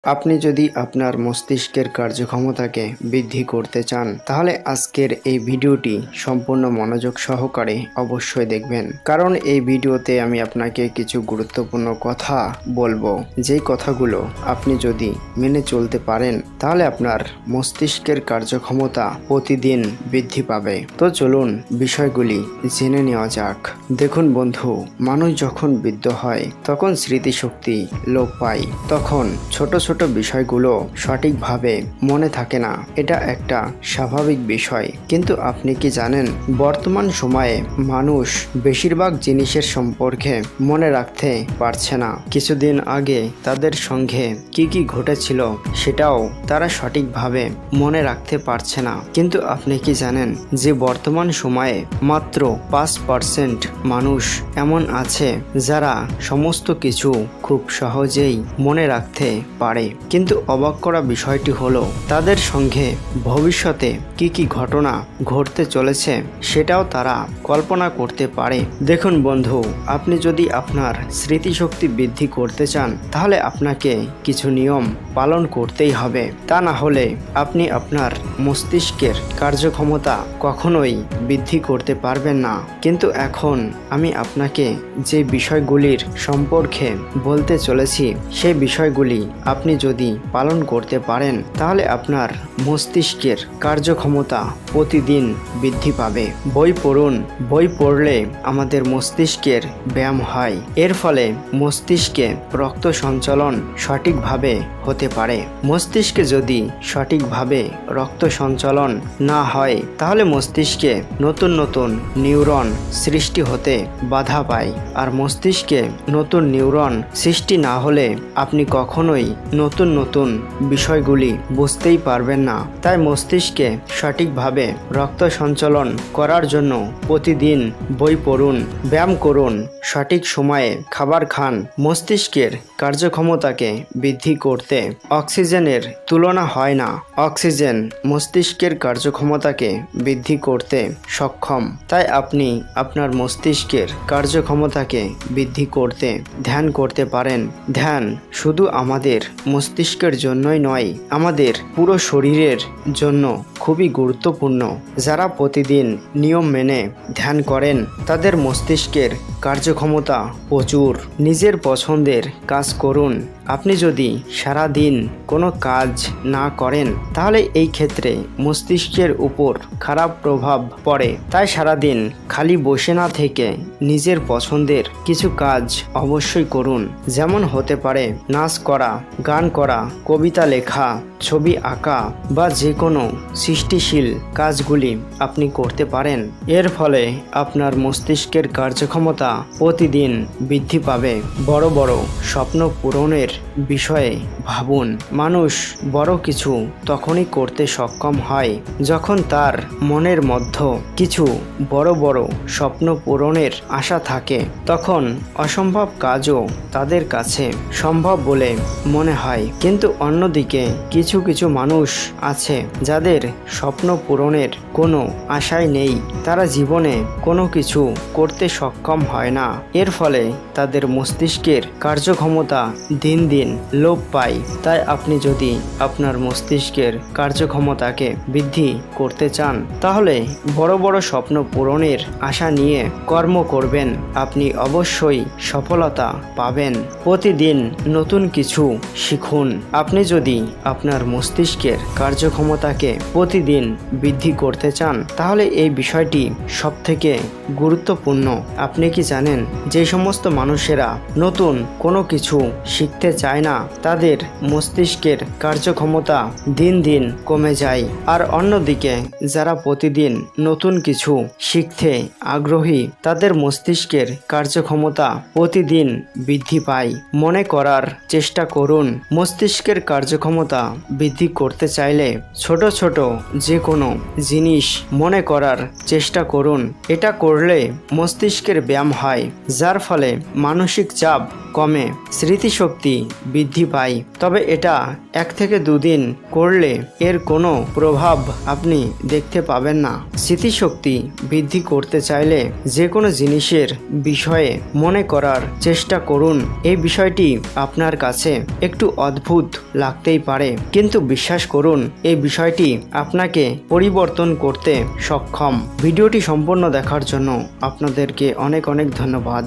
আপনি যদি আপনার মস্তিষ্কের কার্যক্ষমতাকে বৃদ্ধি করতে চান তাহলে আজকের এই ভিডিওটি সম্পূর্ণ মনোযোগ সহকারে অবশ্যই দেখবেন, কারণ এই ভিডিওতে আমি আপনাকে কিছু গুরুত্বপূর্ণ কথা বলবো। যেই কথাগুলো আপনি যদি মেনে চলতে পারেন তাহলে আপনার মস্তিষ্কের কার্যক্ষমতা প্রতিদিন বৃদ্ধি পাবে। তো চলুন বিষয়গুলি জেনে নেওয়া যাক। দেখুন বন্ধু, মানুষ যখন বৃদ্ধ হয় তখন স্মৃতিশক্তি লোপ পায়। তখন ছোট ছোট বিষয়গুলো সঠিকভাবে মনে থাকে না, এটা একটা স্বাভাবিক বিষয়। কিন্তু আপনি কি জানেন, বর্তমান সময়ে মানুষ বেশিরভাগ জিনিসের সম্পর্কে মনে রাখতে পারছে না। কিছুদিন আগে তাদের সঙ্গে কি কি ঘটেছিল সেটাও তারা সঠিকভাবে মনে রাখতে পারছে না। কিন্তু আপনি কি জানেন যে বর্তমান সময়ে মাত্র 5% মানুষ এমন আছে যারা সমস্ত কিছু খুব সহজেই মনে রাখতে পারে। কিন্তু অবাক করা বিষয়টি হলো তাদের সঙ্গে ভবিষ্যতে কি কি ঘটনা ঘটতে চলেছে সেটাও তারা কল্পনা করতে পারে। দেখুন বন্ধু, আপনি যদি আপনার স্মৃতিশক্তি বৃদ্ধি করতে চান তাহলে আপনাকে কিছু নিয়ম পালন করতেই হবে। তা না হলে আপনি আপনার মস্তিষ্কের কার্যক্ষমতা কখনোই বৃদ্ধি করতে পারবেন না। কিন্তু এখন আমি আপনাকে যে বিষয়গুলির সম্পর্কে বলতে চলেছি সেই বিষয়গুলি আপনি যদি পালন করতে পারেন তাহলে আপনার মস্তিষ্কের কার্যক্ষমতা প্রতিদিন বৃদ্ধি পাবে। বই পড়ুন, বই পড়লে আমাদের মস্তিষ্কের ব্যায়াম হয়। এর ফলে মস্তিষ্কে রক্ত সঞ্চালন সঠিকভাবে হতে পারে। মস্তিষ্কে যদি সঠিকভাবে রক্ত সঞ্চালন না হয় তাহলে মস্তিষ্কে নতুন নতুন নিউরন সৃষ্টি হতে বাধা পায়। আর মস্তিষ্কে নতুন নিউরন সৃষ্টি না হলে আপনি কখনোই নতুন নতুন বিষয়গুলি বুঝতেই পারবেন না। তাই মস্তিষ্কে সঠিকভাবে রক্ত সঞ্চালন করার জন্য প্রতিদিন বই পড়ুন, ব্যায়াম করুন, সঠিক সময়ে খাবার খান। মস্তিষ্কের কার্যক্ষমতাকে বৃদ্ধি করতে অক্সিজেনের তুলনা হয় না। অক্সিজেন মস্তিষ্কের কার্যক্ষমতাকে বৃদ্ধি করতে সক্ষম। তাই আপনি আপনার মস্তিষ্কের কার্যক্ষমতাকে বৃদ্ধি করতে ধ্যান করতে পারেন। ধ্যান শুধু আমাদের মস্তিষ্কের জন্যই নয়, আমাদের পুরো শরীরের জন্য খুবই গুরুত্বপূর্ণ। যারা প্রতিদিন নিয়ম মেনে ধ্যান করেন তাদের মস্তিষ্কের কার্যক্ষমতা প্রচুর। নিজের পছন্দের কাজ করুন। আপনি যদি সারা দিন কোনো কাজ না করেন তাহলে এই ক্ষেত্রে মস্তিষ্কের উপর খারাপ প্রভাব পড়ে। তাই সারাদিন খালি বসে না থেকে নিজের পছন্দের কিছু কাজ অবশ্যই করুন। যেমন হতে পারে নাচ করা, গান করা, কবিতা লেখা, ছবি আঁকা বা যে কোনো সৃষ্টিশীল কাজগুলি আপনি করতে পারেন। এর ফলে আপনার মস্তিষ্কের কার্যক্ষমতা প্রতিদিন বৃদ্ধি পাবে। বড় বড় স্বপ্ন পূরণের বিষয়ে ভাবুন। মানুষ বড় কিছু তখনই করতে সক্ষম হয় যখন তার মনের মধ্যে কিছু বড় বড় স্বপ্ন পূরণের আশা থাকে। তখন অসম্ভব কাজও তাদের কাছে সম্ভব বলে মনে হয়। কিন্তু অন্যদিকে কিছু কিছু মানুষ আছে যাদের স্বপ্ন পূরণের কোনো আশাই নেই। তারা জীবনে কোনো কিছু করতে সক্ষম হয় না। এর ফলে তাদের মস্তিষ্কের কার্যক্ষমতা দিন দিন লোপ পায়। তাই আপনি যদি আপনার মস্তিষ্কের কার্যক্ষমতাকে বৃদ্ধি করতে চান তাহলে বড় বড় স্বপ্ন পূরণের আশা নিয়ে কর্ম করবেন। আপনি অবশ্যই সফলতা পাবেন। প্রতিদিন নতুন কিছু শিখুন। আপনি যদি আপনার মস্তিষ্কের কার্যক্ষমতাকে প্রতিদিন বৃদ্ধি করতে চান তাহলে এই বিষয়টি সবথেকে গুরুত্বপূর্ণ। আপনি কি জানেন যে সমস্ত মানুষেরা নতুন কোনো কিছু শিখতে চায় না তাদের মস্তিষ্কের কার্যক্ষমতা দিন দিন কমে যায়। আর অন্যদিকে যারা প্রতিদিন নতুন কিছু শিখতে আগ্রহী তাদের মস্তিষ্কের কার্যক্ষমতা প্রতিদিন বৃদ্ধি পায়। মনে করার চেষ্টা করুন। মস্তিষ্কের কার্যক্ষমতা বৃদ্ধি করতে চাইলে ছোট ছোট যে কোনো জিনিস মনে করার চেষ্টা করুন। এটা করলে মস্তিষ্কের ব্যায়াম হয়, যার ফলে মানসিক চাপ কমে, স্মৃতিশক্তি বৃদ্ধি পায়। তবে এটা 1 থেকে 2 দিন করলে এর কোনো প্রভাব আপনি দেখতে পাবেন না। স্মৃতিশক্তি বৃদ্ধি করতে চাইলে যে কোনো জিনিসের বিষয়ে মনে করার চেষ্টা করুন। এই বিষয়টি আপনার কাছে একটু অদ্ভুত লাগতেই পারে, কিন্তু বিশ্বাস করুন এই বিষয়টি আপনাকে পরিবর্তন করতে সক্ষম। ভিডিওটি সম্পূর্ণ দেখার জন্য আপনাদেরকে অনেক ধন্যবাদ।